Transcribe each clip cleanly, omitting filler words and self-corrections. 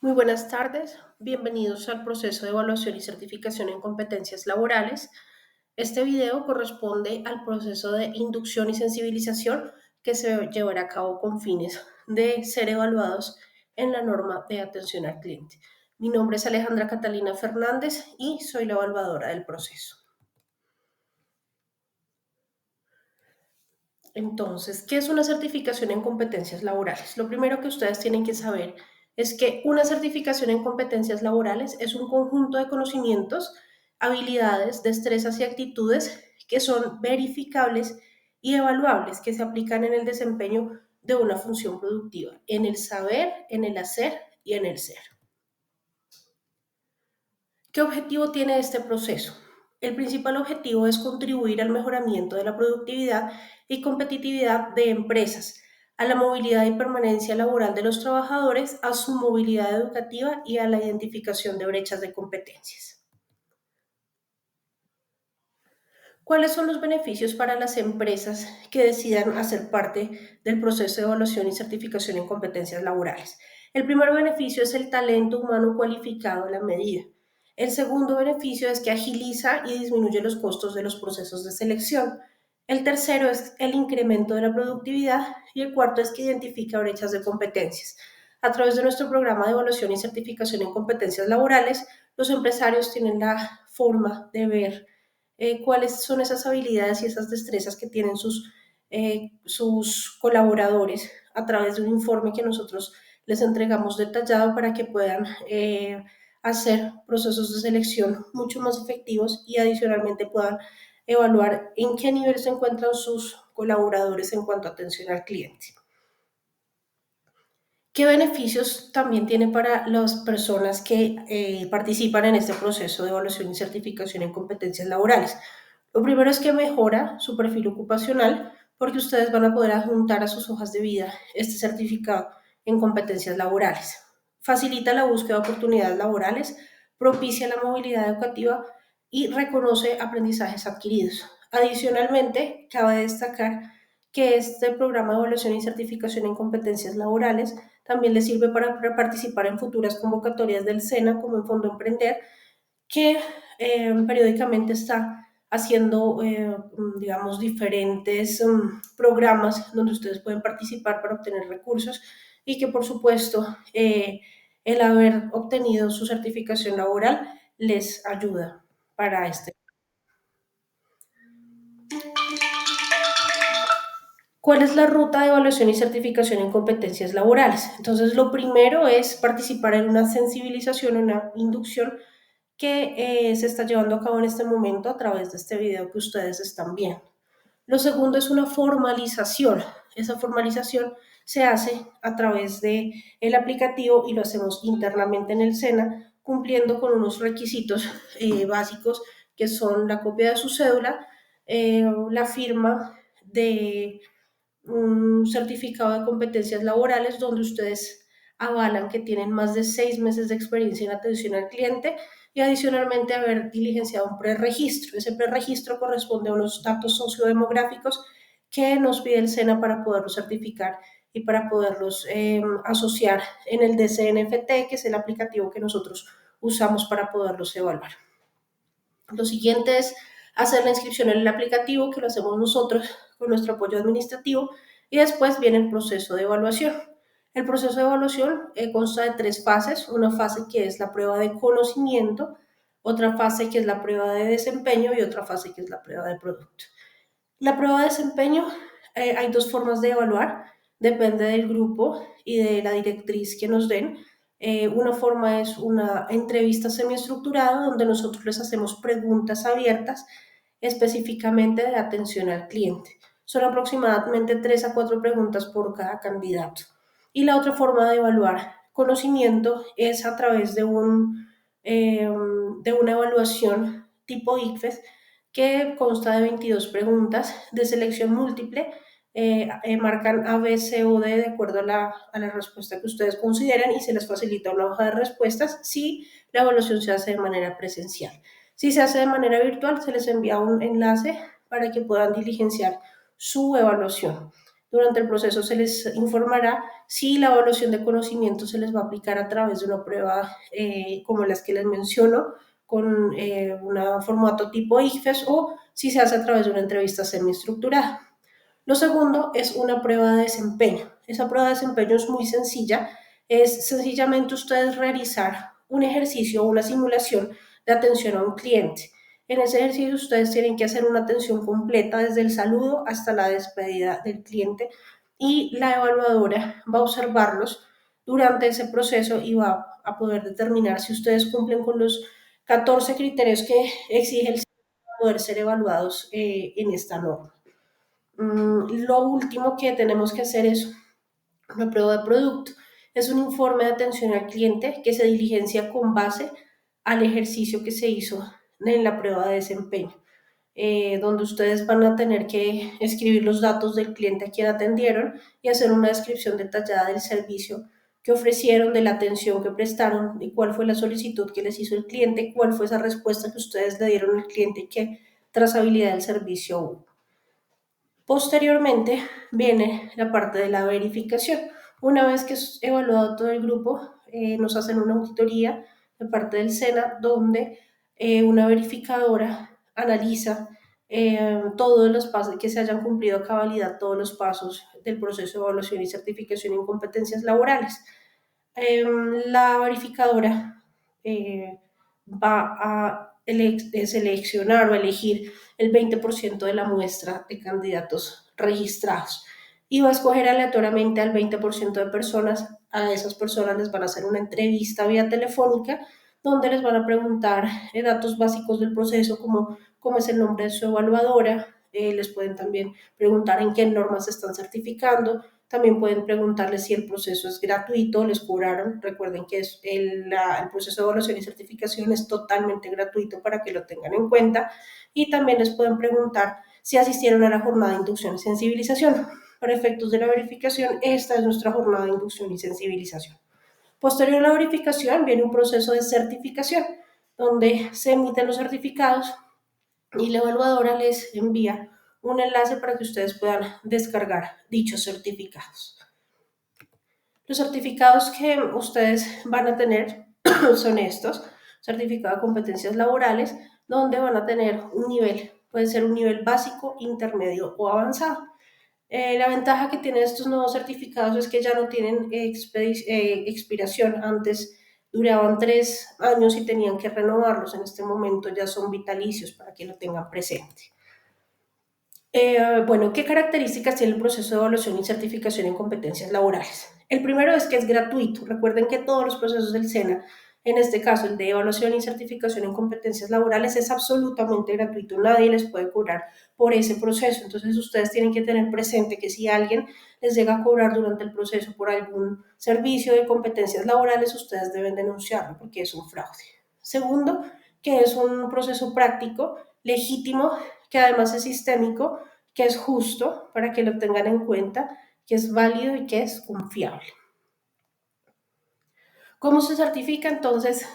Muy buenas tardes, bienvenidos al proceso de evaluación y certificación en competencias laborales. Este video corresponde al proceso de inducción y sensibilización que se llevará a cabo con fines de ser evaluados en la norma de atención al cliente. Mi nombre es Alejandra Catalina Fernández y soy la evaluadora del proceso. Entonces, ¿qué es una certificación en competencias laborales? Lo primero que ustedes tienen que saber es que una certificación en competencias laborales es un conjunto de conocimientos, habilidades, destrezas y actitudes que son verificables y evaluables, que se aplican en el desempeño de una función productiva, en el saber, en el hacer y en el ser. ¿Qué objetivo tiene este proceso? El principal objetivo es contribuir al mejoramiento de la productividad y competitividad de empresas, a la movilidad y permanencia laboral de los trabajadores, a su movilidad educativa y a la identificación de brechas de competencias. ¿Cuáles son los beneficios para las empresas que decidan hacer parte del proceso de evaluación y certificación en competencias laborales? El primer beneficio es el talento humano cualificado a la medida. El segundo beneficio es que agiliza y disminuye los costos de los procesos de selección. El tercero es el incremento de la productividad y el cuarto es que identifica brechas de competencias. A través de nuestro programa de evaluación y certificación en competencias laborales, los empresarios tienen la forma de ver cuáles son esas habilidades y esas destrezas que tienen sus colaboradores a través de un informe que nosotros les entregamos detallado para que puedan hacer procesos de selección mucho más efectivos y adicionalmente puedan evaluar en qué nivel se encuentran sus colaboradores en cuanto a atención al cliente. ¿Qué beneficios también tiene para las personas que participan en este proceso de evaluación y certificación en competencias laborales? Lo primero es que mejora su perfil ocupacional porque ustedes van a poder adjuntar a sus hojas de vida este certificado en competencias laborales. Facilita la búsqueda de oportunidades laborales, propicia la movilidad educativa y reconoce aprendizajes adquiridos. Adicionalmente, cabe destacar que este programa de evaluación y certificación en competencias laborales también les sirve para participar en futuras convocatorias del SENA como en Fondo Emprender, que periódicamente está haciendo, digamos, diferentes programas donde ustedes pueden participar para obtener recursos y que, por supuesto, el haber obtenido su certificación laboral les ayuda para este. ¿Cuál es la ruta de evaluación y certificación en competencias laborales? Entonces, lo primero es participar en una sensibilización, una inducción que se está llevando a cabo en este momento a través de este video que ustedes están viendo. Lo segundo es una formalización. Esa formalización se hace a través de el aplicativo y lo hacemos internamente en el SENA, cumpliendo con unos requisitos básicos que son la copia de su cédula, la firma de un certificado de competencias laborales donde ustedes avalan que tienen más de 6 meses de experiencia en atención al cliente y adicionalmente haber diligenciado un preregistro. Ese preregistro corresponde a unos datos sociodemográficos que nos pide el SENA para poderlos certificar y para poderlos asociar en el DCNFT, que es el aplicativo que nosotros usamos para poderlos evaluar. Lo siguiente es hacer la inscripción en el aplicativo, que lo hacemos nosotros con nuestro apoyo administrativo, y después viene el proceso de evaluación. El proceso de evaluación consta de 3 fases, una fase que es la prueba de conocimiento, otra fase que es la prueba de desempeño y otra fase que es la prueba de producto. La prueba de desempeño, hay 2 formas de evaluar, depende del grupo y de la directriz que nos den. Una forma es una entrevista semiestructurada donde nosotros les hacemos preguntas abiertas específicamente de atención al cliente. Son aproximadamente 3 a 4 preguntas por cada candidato. Y la otra forma de evaluar conocimiento es a través de una evaluación tipo ICFES que consta de 22 preguntas de selección múltiple. Marcan A, B, C o D de acuerdo a la respuesta que ustedes consideren y se les facilita una hoja de respuestas si la evaluación se hace de manera presencial. Si se hace de manera virtual, se les envía un enlace para que puedan diligenciar su evaluación. Durante el proceso se les informará si la evaluación de conocimiento se les va a aplicar a través de una prueba como las que les menciono, con un formato tipo ICFES o si se hace a través de una entrevista semiestructurada. Lo segundo es una prueba de desempeño. Esa prueba de desempeño es muy sencilla. Es sencillamente ustedes realizar un ejercicio o una simulación de atención a un cliente. En ese ejercicio ustedes tienen que hacer una atención completa desde el saludo hasta la despedida del cliente y la evaluadora va a observarlos durante ese proceso y va a poder determinar si ustedes cumplen con los 14 criterios que exige el para poder ser evaluados en esta norma. Lo último que tenemos que hacer es una prueba de producto. Es un informe de atención al cliente que se diligencia con base al ejercicio que se hizo en la prueba de desempeño, donde ustedes van a tener que escribir los datos del cliente a quien atendieron y hacer una descripción detallada del servicio que ofrecieron, de la atención que prestaron, y cuál fue la solicitud que les hizo el cliente, cuál fue esa respuesta que ustedes le dieron al cliente y qué trazabilidad del servicio hubo. Posteriormente viene la parte de la verificación. Una vez que es evaluado todo el grupo, nos hacen una auditoría de parte del SENA donde una verificadora analiza todos los pasos, que se hayan cumplido a cabalidad todos los pasos del proceso de evaluación y certificación en competencias laborales. La verificadora eh, va a seleccionar o elegir el 20% de la muestra de candidatos registrados y va a escoger aleatoriamente al 20% de personas. A esas personas les van a hacer una entrevista vía telefónica donde les van a preguntar datos básicos del proceso como cómo es el nombre de su evaluadora. Les pueden también preguntar en qué normas se están certificando. También pueden preguntarles si el proceso es gratuito, les cobraron. Recuerden que el proceso de evaluación y certificación es totalmente gratuito para que lo tengan en cuenta. Y también les pueden preguntar si asistieron a la jornada de inducción y sensibilización. Para efectos de la verificación, esta es nuestra jornada de inducción y sensibilización. Posterior a la verificación viene un proceso de certificación, donde se emiten los certificados y la evaluadora les envía un enlace para que ustedes puedan descargar dichos certificados. Los certificados que ustedes van a tener son estos: certificado de competencias laborales, donde van a tener un nivel, puede ser un nivel básico, intermedio o avanzado. La ventaja que tienen estos nuevos certificados es que ya no tienen expiración. Antes duraban 3 años y tenían que renovarlos. En este momento ya son vitalicios, para que lo tengan presente. Bueno, ¿qué características tiene el proceso de evaluación y certificación en competencias laborales? El primero es que es gratuito. Recuerden que todos los procesos del SENA, en este caso el de evaluación y certificación en competencias laborales, es absolutamente gratuito. Nadie les puede cobrar por ese proceso. Entonces ustedes tienen que tener presente que si alguien les llega a cobrar durante el proceso por algún servicio de competencias laborales, ustedes deben denunciarlo porque es un fraude. Segundo, que es un proceso práctico, legítimo, que además es sistémico, que es justo, para que lo tengan en cuenta, que es válido y que es confiable. ¿Cómo se certifica? Entonces,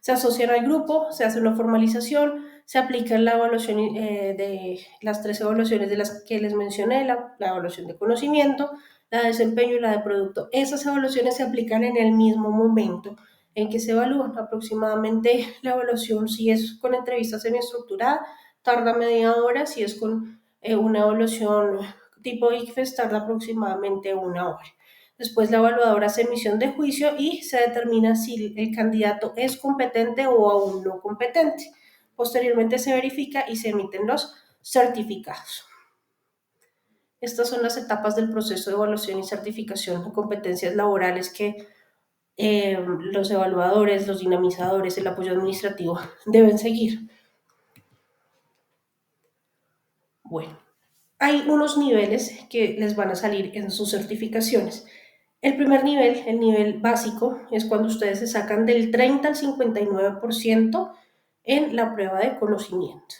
se asocian al grupo, se hace una formalización, se aplica la evaluación de las 3 evaluaciones de las que les mencioné, la evaluación de conocimiento, la de desempeño y la de producto. Esas evaluaciones se aplican en el mismo momento en que se evalúan. Aproximadamente la evaluación, si es con entrevista semiestructurada, tarda media hora; si es con una evaluación tipo ICFES, tarda aproximadamente 1 hora. Después la evaluadora hace emisión de juicio y se determina si el candidato es competente o aún no competente. Posteriormente se verifica y se emiten los certificados. Estas son las etapas del proceso de evaluación y certificación de competencias laborales que los evaluadores, los dinamizadores, el apoyo administrativo deben seguir. Bueno, hay unos niveles que les van a salir en sus certificaciones. El primer nivel, el nivel básico, es cuando ustedes se sacan del 30 al 59% en la prueba de conocimiento,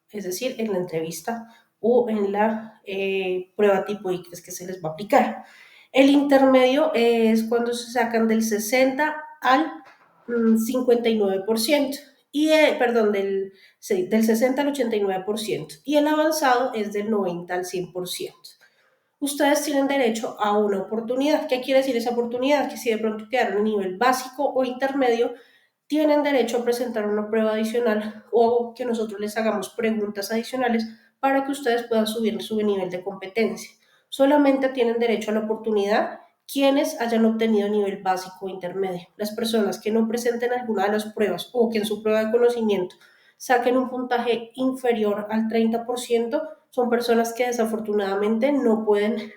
es decir, en la entrevista o en la prueba tipo ICFES que se les va a aplicar. El intermedio es cuando se sacan del 60 al 59%, perdón, del 60 al 89%, y el avanzado es del 90 al 100%. ustedes tienen derecho a una oportunidad. ¿Qué quiere decir esa oportunidad? Que si de pronto quedaron en nivel básico o intermedio, tienen derecho a presentar una prueba adicional o que nosotros les hagamos preguntas adicionales para que ustedes puedan subir su nivel de competencia. Solamente tienen derecho a la oportunidad quienes hayan obtenido nivel básico o intermedio. Las personas que no presenten alguna de las pruebas o que en su prueba de conocimiento saquen un puntaje inferior al 30%, son personas que desafortunadamente no pueden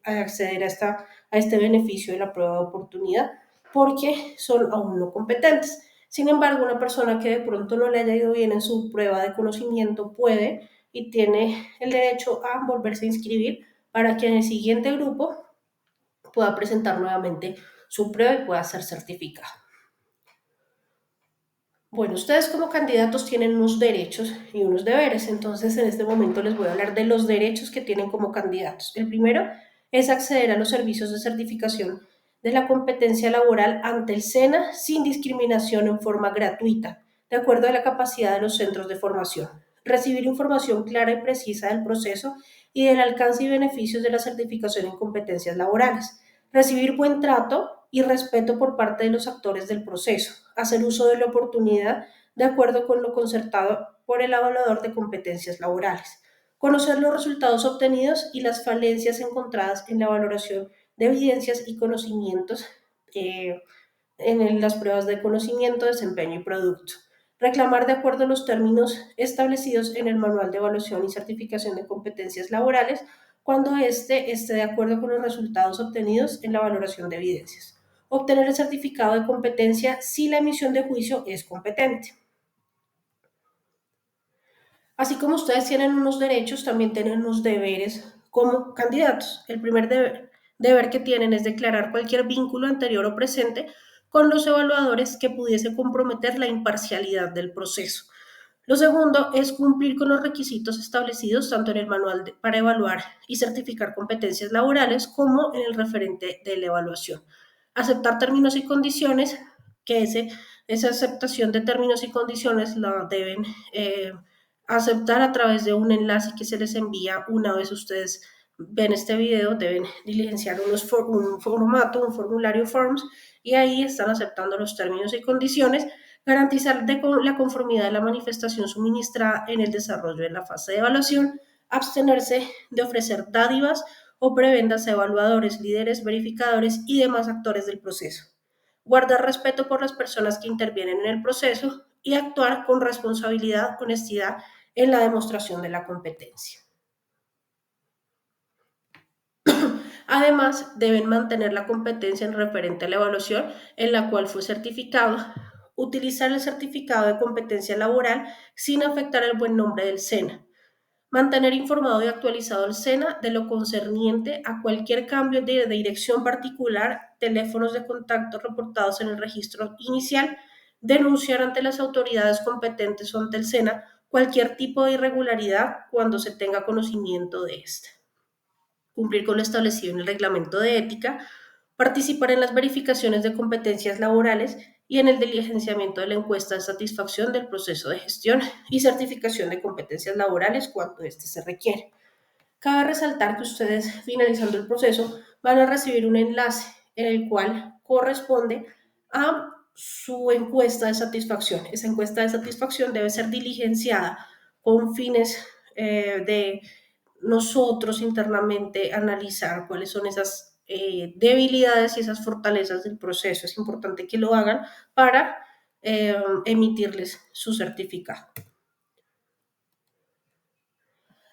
acceder a este beneficio de la prueba de oportunidad porque son aún no competentes. Sin embargo, una persona que de pronto no le haya ido bien en su prueba de conocimiento puede y tiene el derecho a volverse a inscribir para que en el siguiente grupo pueda presentar nuevamente su prueba y pueda ser certificado. Bueno, ustedes como candidatos tienen unos derechos y unos deberes, entonces en este momento les voy a hablar de los derechos que tienen como candidatos. El primero es acceder a los servicios de certificación de la competencia laboral ante el SENA sin discriminación en forma gratuita, de acuerdo a la capacidad de los centros de formación. Recibir información clara y precisa del proceso y del alcance y beneficios de la certificación en competencias laborales. Recibir buen trato y respeto por parte de los actores del proceso, hacer uso de la oportunidad de acuerdo con lo concertado por el evaluador de competencias laborales, conocer los resultados obtenidos y las falencias encontradas en la valoración de evidencias y conocimientos en las pruebas de conocimiento, desempeño y producto. Reclamar de acuerdo a los términos establecidos en el Manual de Evaluación y Certificación de Competencias Laborales cuando éste esté de acuerdo con los resultados obtenidos en la valoración de evidencias. Obtener el certificado de competencia si la emisión de juicio es competente. Así como ustedes tienen unos derechos, también tienen unos deberes como candidatos. El primer deber que tienen es declarar cualquier vínculo anterior o presente con los evaluadores que pudiese comprometer la imparcialidad del proceso. Lo segundo es cumplir con los requisitos establecidos tanto en el manual para evaluar y certificar competencias laborales como en el referente de la evaluación. Aceptar términos y condiciones, que esa aceptación de términos y condiciones la deben aceptar a través de un enlace que se les envía una vez ustedes ven este video, deben diligenciar un formato, un formulario Forms, y ahí están aceptando los términos y condiciones, garantizar la conformidad de la manifestación suministrada en el desarrollo de la fase de evaluación, abstenerse de ofrecer dádivas o prebendas a evaluadores, líderes, verificadores y demás actores del proceso. Guardar respeto por las personas que intervienen en el proceso y actuar con responsabilidad, honestidad en la demostración de la competencia. Además, deben mantener la competencia en referente a la evaluación en la cual fue certificado, utilizar el certificado de competencia laboral sin afectar el buen nombre del SENA, mantener informado y actualizado el SENA de lo concerniente a cualquier cambio de dirección particular, teléfonos de contacto reportados en el registro inicial, denunciar ante las autoridades competentes o ante el SENA cualquier tipo de irregularidad cuando se tenga conocimiento de esta, cumplir con lo establecido en el reglamento de ética, participar en las verificaciones de competencias laborales y en el diligenciamiento de la encuesta de satisfacción del proceso de gestión y certificación de competencias laborales cuando éste se requiere. Cabe resaltar que ustedes, finalizando el proceso, van a recibir un enlace en el cual corresponde a su encuesta de satisfacción. Esa encuesta de satisfacción debe ser diligenciada con fines de nosotros internamente analizar cuáles son esas debilidades y esas fortalezas del proceso. Es importante que lo hagan para emitirles su certificado.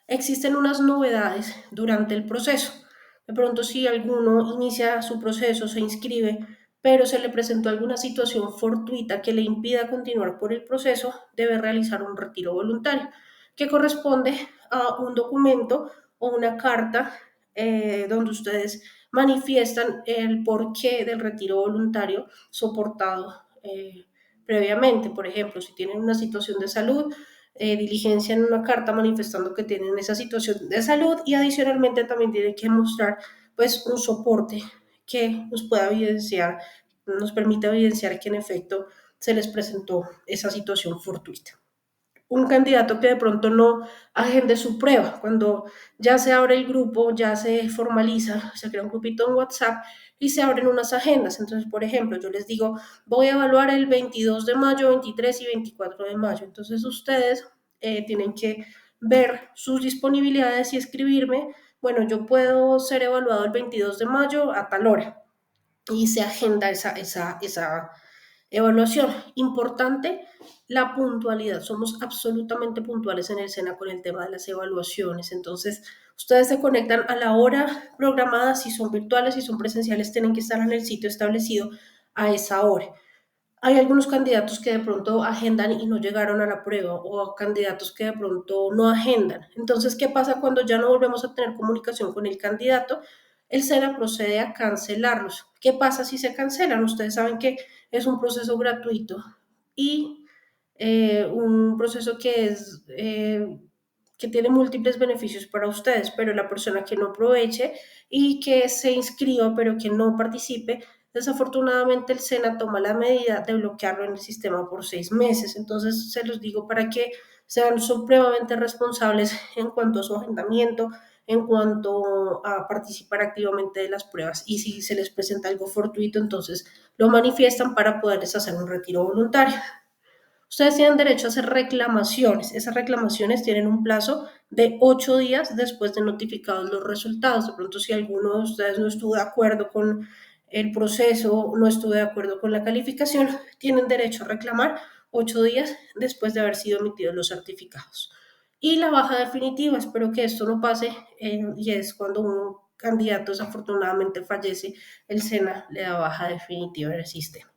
Existen unas novedades durante el proceso. De pronto, si alguno inicia su proceso, se inscribe, pero se le presentó alguna situación fortuita que le impida continuar por el proceso, debe realizar un retiro voluntario, que corresponde a un documento o una carta donde ustedes manifiestan el porqué del retiro voluntario soportado previamente. Por ejemplo, si tienen una situación de salud, diligencian una carta manifestando que tienen esa situación de salud y adicionalmente también tienen que mostrar pues un soporte que nos pueda evidenciar, nos permita evidenciar que en efecto se les presentó esa situación fortuita. un candidato que de pronto no agende su prueba. Cuando ya se abre el grupo, ya se formaliza, se crea un grupito en WhatsApp y se abren unas agendas. Entonces, por ejemplo, yo les digo, voy a evaluar el 22 de mayo, 23 y 24 de mayo. Entonces, ustedes tienen que ver sus disponibilidades y escribirme, bueno, yo puedo ser evaluado el 22 de mayo a tal hora y se agenda esa evaluación. Importante, la puntualidad. Somos absolutamente puntuales en el SENA con el tema de las evaluaciones. Entonces, ustedes se conectan a la hora programada, si son virtuales, si son presenciales, tienen que estar en el sitio establecido a esa hora. Hay algunos candidatos que de pronto agendan y no llegaron a la prueba o candidatos que de pronto no agendan. Entonces, ¿qué pasa cuando ya no volvemos a tener comunicación con el candidato? El SENA procede a cancelarlos. ¿Qué pasa si se cancelan? Ustedes saben que es un proceso gratuito y un proceso que tiene múltiples beneficios para ustedes, pero la persona que no aproveche y que se inscriba pero que no participe, desafortunadamente el SENA toma la medida de bloquearlo en el sistema por 6 meses. Entonces se los digo para que sean supremamente responsables en cuanto a su agendamiento, en cuanto a participar activamente de las pruebas y si se les presenta algo fortuito, entonces lo manifiestan para poderles hacer un retiro voluntario. Ustedes tienen derecho a hacer reclamaciones. Esas reclamaciones tienen un plazo de 8 días después de notificados los resultados. De pronto, si alguno de ustedes no estuvo de acuerdo con el proceso, no estuvo de acuerdo con la calificación, tienen derecho a reclamar 8 días después de haber sido emitidos los certificados. Y la baja definitiva, espero que esto no pase, y es cuando un candidato desafortunadamente fallece, el SENA le da baja definitiva en el sistema.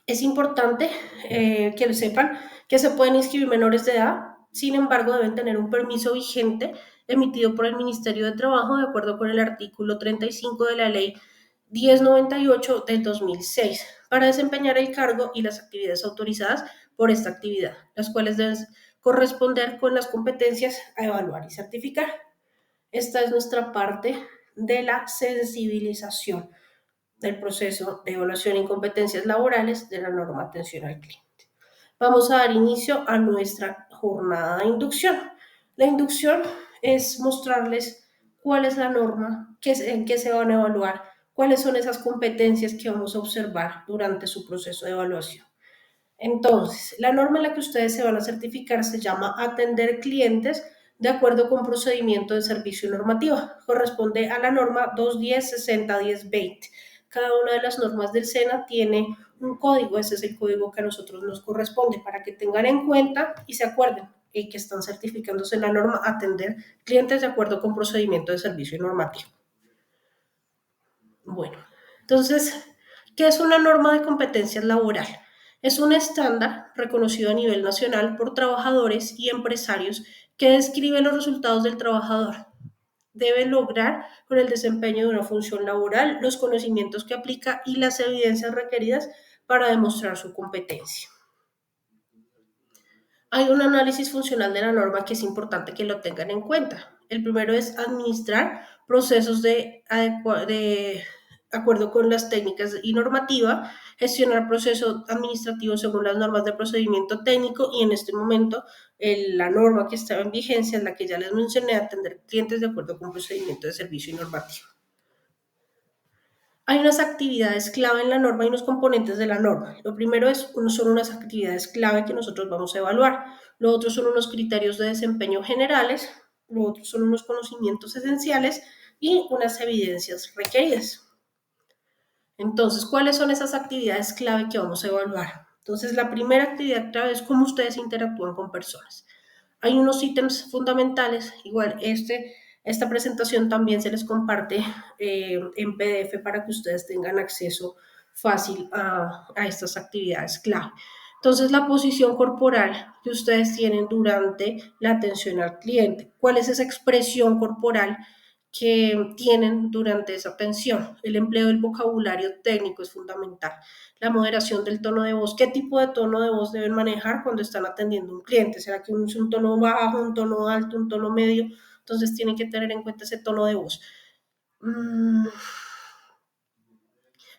Es importante que sepan que se pueden inscribir menores de edad, sin embargo deben tener un permiso vigente emitido por el Ministerio de Trabajo de acuerdo con el artículo 35 de la Ley 1098 del 2006 para desempeñar el cargo y las actividades autorizadas por esta actividad, las cuales deben corresponder con las competencias a evaluar y certificar. Esta es nuestra parte de la sensibilización del proceso de evaluación y competencias laborales de la norma atención al cliente. Vamos a dar inicio a nuestra jornada de inducción. La inducción es mostrarles cuál es la norma, en qué se van a evaluar, cuáles son esas competencias que vamos a observar durante su proceso de evaluación. Entonces, la norma en la que ustedes se van a certificar se llama atender clientes de acuerdo con procedimiento de servicio normativo. Corresponde a la norma 210-60-10-20. Cada una de las normas del SENA tiene un código, ese es el código que a nosotros nos corresponde para que tengan en cuenta y se acuerden que están certificándose en la norma atender clientes de acuerdo con procedimiento de servicio normativo. Bueno, entonces, ¿qué es una norma de competencias laboral? Es un estándar reconocido a nivel nacional por trabajadores y empresarios que describe los resultados del trabajador. Debe lograr con el desempeño de una función laboral los conocimientos que aplica y las evidencias requeridas para demostrar su competencia. Hay un análisis funcional de la norma que es importante que lo tengan en cuenta. El primero es administrar procesos de acuerdo con las técnicas y normativa, gestionar proceso administrativo según las normas de procedimiento técnico y en este momento la norma que estaba en vigencia es la que ya les mencioné, atender clientes de acuerdo con procedimiento de servicio y normativo. Hay unas actividades clave en la norma y unos componentes de la norma. Lo primero son unas actividades clave que nosotros vamos a evaluar. Lo otro son unos criterios de desempeño generales. Lo otro son unos conocimientos esenciales y unas evidencias requeridas. Entonces, ¿cuáles son esas actividades clave que vamos a evaluar? Entonces, la primera actividad clave es cómo ustedes interactúan con personas. Hay unos ítems fundamentales, igual esta presentación también se les comparte en PDF para que ustedes tengan acceso fácil a estas actividades clave. Entonces, la posición corporal que ustedes tienen durante la atención al cliente. ¿Cuál es esa expresión corporal que tienen durante esa atención? El empleo del vocabulario técnico es fundamental. La moderación del tono de voz. ¿Qué tipo de tono de voz deben manejar cuando están atendiendo a un cliente? ¿Será que es un tono bajo, un tono alto, un tono medio? Entonces tienen que tener en cuenta ese tono de voz.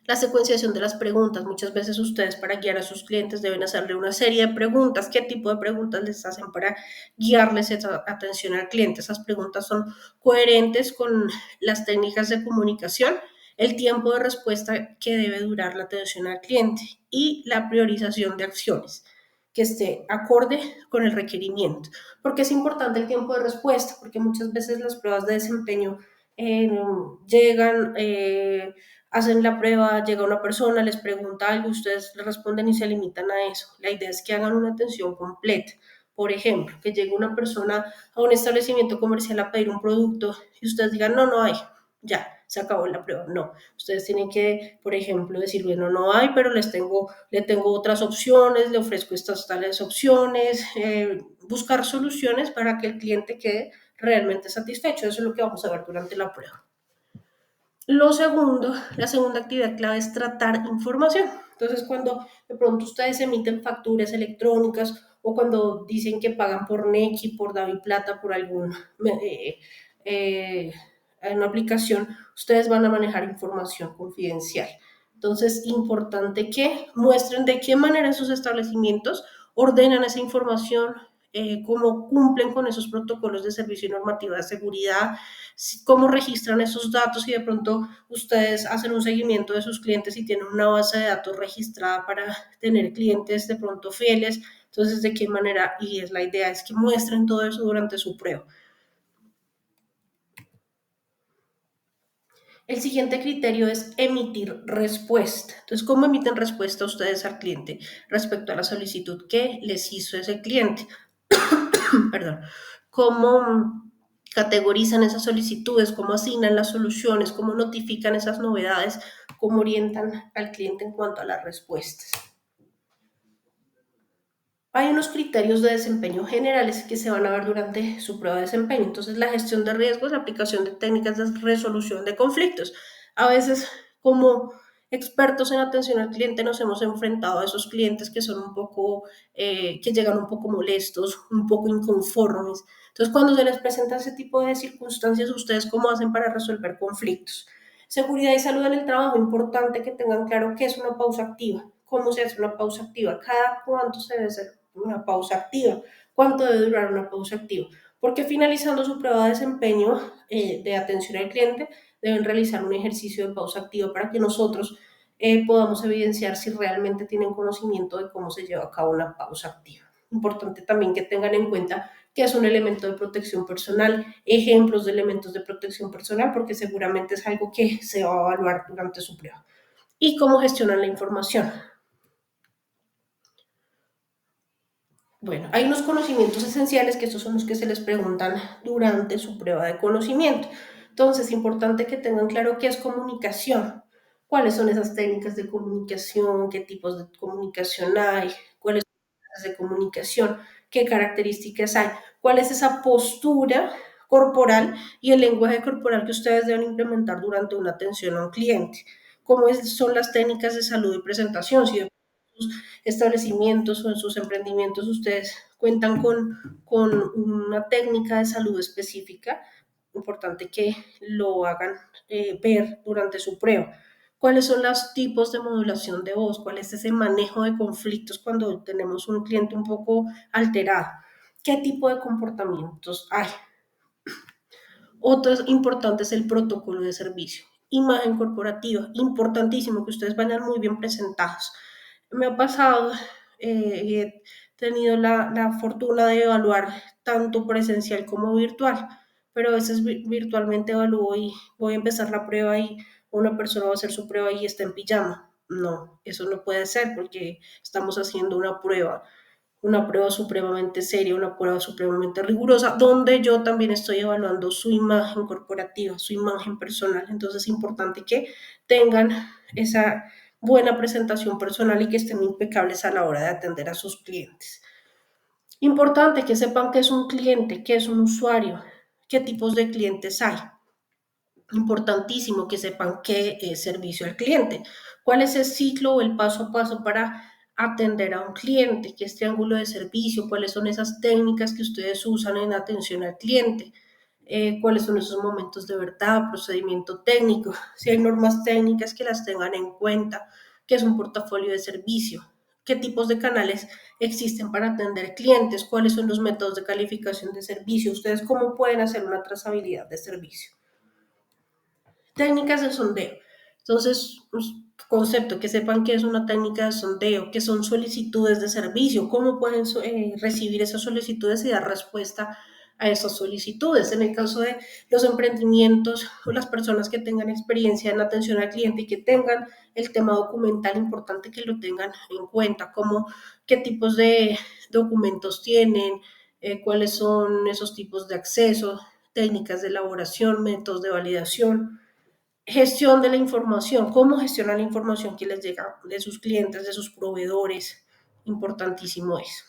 La secuenciación de las preguntas. Muchas veces ustedes para guiar a sus clientes deben hacerle una serie de preguntas. ¿Qué tipo de preguntas les hacen para guiarles esa atención al cliente? Esas preguntas son coherentes con las técnicas de comunicación, el tiempo de respuesta que debe durar la atención al cliente y la priorización de acciones que esté acorde con el requerimiento. ¿Por qué es importante el tiempo de respuesta? Porque muchas veces las pruebas de desempeño eh, llegan, hacen la prueba, llega una persona, les pregunta algo, ustedes le responden y se limitan a eso. La idea es que hagan una atención completa. Por ejemplo, que llegue una persona a un establecimiento comercial a pedir un producto y ustedes digan, no, no hay, ya, se acabó la prueba. No, ustedes tienen que, por ejemplo, decir, bueno, no hay, pero le tengo otras opciones, le ofrezco estas tales opciones, buscar soluciones para que el cliente quede realmente satisfecho. Eso es lo que vamos a ver durante la prueba. Lo segundo, la segunda actividad clave es tratar información. Entonces, cuando de pronto ustedes emiten facturas electrónicas o cuando dicen que pagan por Nequi, por DaviPlata, por algún eh, una aplicación, ustedes van a manejar información confidencial. Entonces, importante que muestren de qué manera esos establecimientos ordenan esa información, cómo cumplen con esos protocolos de servicio y normativa de seguridad, cómo registran esos datos y de pronto ustedes hacen un seguimiento de sus clientes y tienen una base de datos registrada para tener clientes de pronto fieles. Entonces, ¿de qué manera? Y es la idea, es que muestren todo eso durante su prueba. El siguiente criterio es emitir respuesta. Entonces, ¿cómo emiten respuesta ustedes al cliente respecto a la solicitud que les hizo ese cliente? Perdón. ¿Cómo categorizan esas solicitudes? ¿Cómo asignan las soluciones? ¿Cómo notifican esas novedades? ¿Cómo orientan al cliente en cuanto a las respuestas? Hay unos criterios de desempeño generales que se van a ver durante su prueba de desempeño. Entonces, la gestión de riesgos, la aplicación de técnicas de resolución de conflictos. A veces, como expertos en atención al cliente, nos hemos enfrentado a esos clientes que son un poco, que llegan un poco molestos, un poco inconformes. Entonces, cuando se les presenta ese tipo de circunstancias, ¿ustedes cómo hacen para resolver conflictos? Seguridad y salud en el trabajo, importante que tengan claro qué es una pausa activa, cómo se hace una pausa activa, cada cuánto se debe hacer una pausa activa, cuánto debe durar una pausa activa, porque finalizando su prueba de desempeño de atención al cliente deben realizar un ejercicio de pausa activa para que nosotros podamos evidenciar si realmente tienen conocimiento de cómo se lleva a cabo una pausa activa. Importante también que tengan en cuenta que es un elemento de protección personal, ejemplos de elementos de protección personal, porque seguramente es algo que se va a evaluar durante su prueba. Y cómo gestionan la información. Bueno, hay unos conocimientos esenciales que estos son los que se les preguntan durante su prueba de conocimiento. Entonces, es importante que tengan claro qué es comunicación, cuáles son esas técnicas de comunicación, qué tipos de comunicación hay, cuáles son las de comunicación, qué características hay, cuál es esa postura corporal y el lenguaje corporal que ustedes deben implementar durante una atención a un cliente, son las técnicas de salud y presentación, si establecimientos o en sus emprendimientos ustedes cuentan con una técnica de salud específica, importante que lo hagan ver durante su prueba. ¿Cuáles son los tipos de modulación de voz? ¿Cuál es ese manejo de conflictos cuando tenemos un cliente un poco alterado? ¿Qué tipo de comportamientos hay? Otro importante es el protocolo de servicio. Imagen corporativa, importantísimo que ustedes vayan muy bien presentados. Me ha pasado y he tenido la fortuna de evaluar tanto presencial como virtual, pero a veces virtualmente evalúo y voy a empezar la prueba y una persona va a hacer su prueba y está en pijama. No, eso no puede ser porque estamos haciendo una prueba supremamente seria, una prueba supremamente rigurosa, donde yo también estoy evaluando su imagen corporativa, su imagen personal. Entonces es importante que tengan esa buena presentación personal y que estén impecables a la hora de atender a sus clientes. Importante que sepan qué es un cliente, qué es un usuario, qué tipos de clientes hay. Importantísimo que sepan qué es servicio al cliente, cuál es el ciclo o el paso a paso para atender a un cliente, qué es triángulo de servicio, cuáles son esas técnicas que ustedes usan en atención al cliente. cuáles son esos momentos de verdad, procedimiento técnico, si hay normas técnicas que las tengan en cuenta, qué es un portafolio de servicio, qué tipos de canales existen para atender clientes, cuáles son los métodos de calificación de servicio, ustedes cómo pueden hacer una trazabilidad de servicio. Técnicas de sondeo. Entonces, pues, concepto, que sepan qué es una técnica de sondeo, qué son solicitudes de servicio, cómo pueden recibir esas solicitudes y dar respuesta a esas solicitudes. En el caso de los emprendimientos o las personas que tengan experiencia en atención al cliente y que tengan el tema documental, importante que lo tengan en cuenta, como qué tipos de documentos tienen, cuáles son esos tipos de acceso, técnicas de elaboración, métodos de validación, gestión de la información, cómo gestionar la información que les llega de sus clientes, de sus proveedores, importantísimo eso.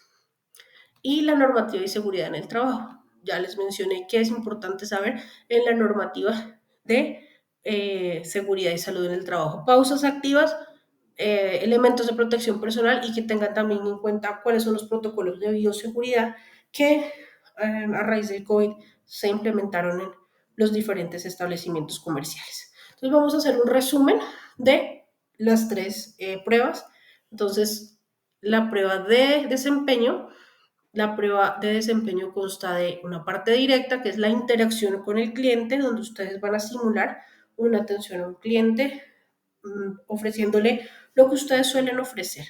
Y la normativa y seguridad en el trabajo. Ya les mencioné que es importante saber en la normativa de seguridad y salud en el trabajo. Pausas activas, elementos de protección personal y que tengan también en cuenta cuáles son los protocolos de bioseguridad que a raíz del COVID se implementaron en los diferentes establecimientos comerciales. Entonces vamos a hacer un resumen de las tres pruebas. Entonces, la prueba de desempeño. La prueba de desempeño consta de una parte directa, que es la interacción con el cliente, donde ustedes van a simular una atención a un cliente, ofreciéndole lo que ustedes suelen ofrecer.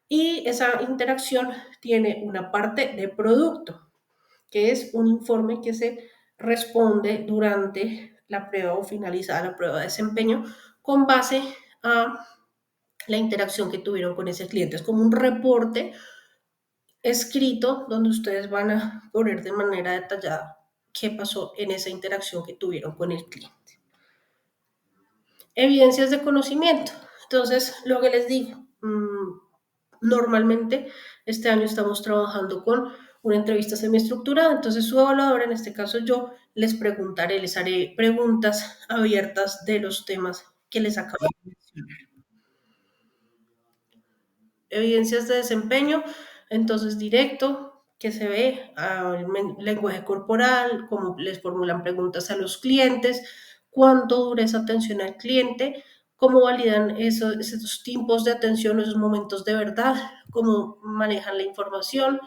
Y esa interacción tiene una parte de producto, que es un informe que se responde durante la prueba o finalizada la prueba de desempeño con base a la interacción que tuvieron con ese cliente. Es como un reporte escrito donde ustedes van a poner de manera detallada qué pasó en esa interacción que tuvieron con el cliente. Evidencias de conocimiento. Entonces, lo que les digo, normalmente este año estamos trabajando con una entrevista semiestructurada, entonces su evaluadora, en este caso yo, les preguntaré, les haré preguntas abiertas de los temas que les acabo de mencionar. Evidencias de desempeño, entonces directo, que se ve al lenguaje corporal, cómo les formulan preguntas a los clientes, cuánto dura esa atención al cliente, cómo validan esos tiempos de atención, esos momentos de verdad, cómo manejan la información,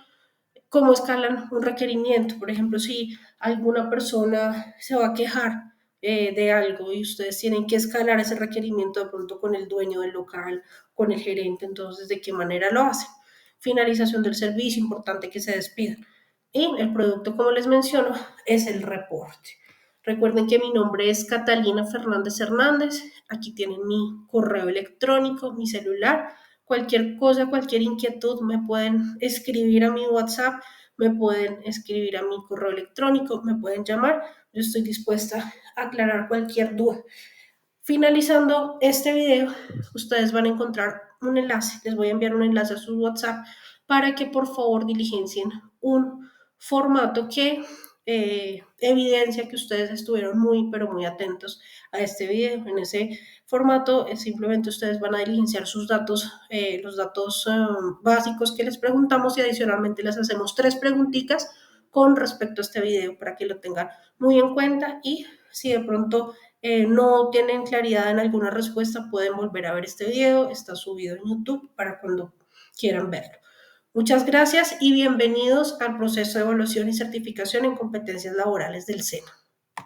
cómo escalan un requerimiento. Por ejemplo, si alguna persona se va a quejar de algo y ustedes tienen que escalar ese requerimiento de pronto con el dueño del local, con el gerente, entonces, ¿de qué manera lo hacen? Finalización del servicio, importante que se despidan. Y el producto, como les menciono, es el reporte. Recuerden que mi nombre es Catalina Fernández Hernández. Aquí tienen mi correo electrónico, mi celular. Cualquier cosa, cualquier inquietud, me pueden escribir a mi WhatsApp, me pueden escribir a mi correo electrónico, me pueden llamar. Yo estoy dispuesta a aclarar cualquier duda. Finalizando este video, ustedes van a encontrar un enlace, les voy a enviar un enlace a su WhatsApp para que por favor diligencien un formato que evidencia que ustedes estuvieron muy, pero muy atentos a este video. En ese formato simplemente ustedes van a diligenciar sus datos, los datos básicos que les preguntamos y adicionalmente les hacemos tres preguntitas con respecto a este video para que lo tengan muy en cuenta y si de pronto no tienen claridad en alguna respuesta, pueden volver a ver este video, está subido en YouTube para cuando quieran verlo. Muchas gracias y bienvenidos al proceso de evaluación y certificación en competencias laborales del SENA.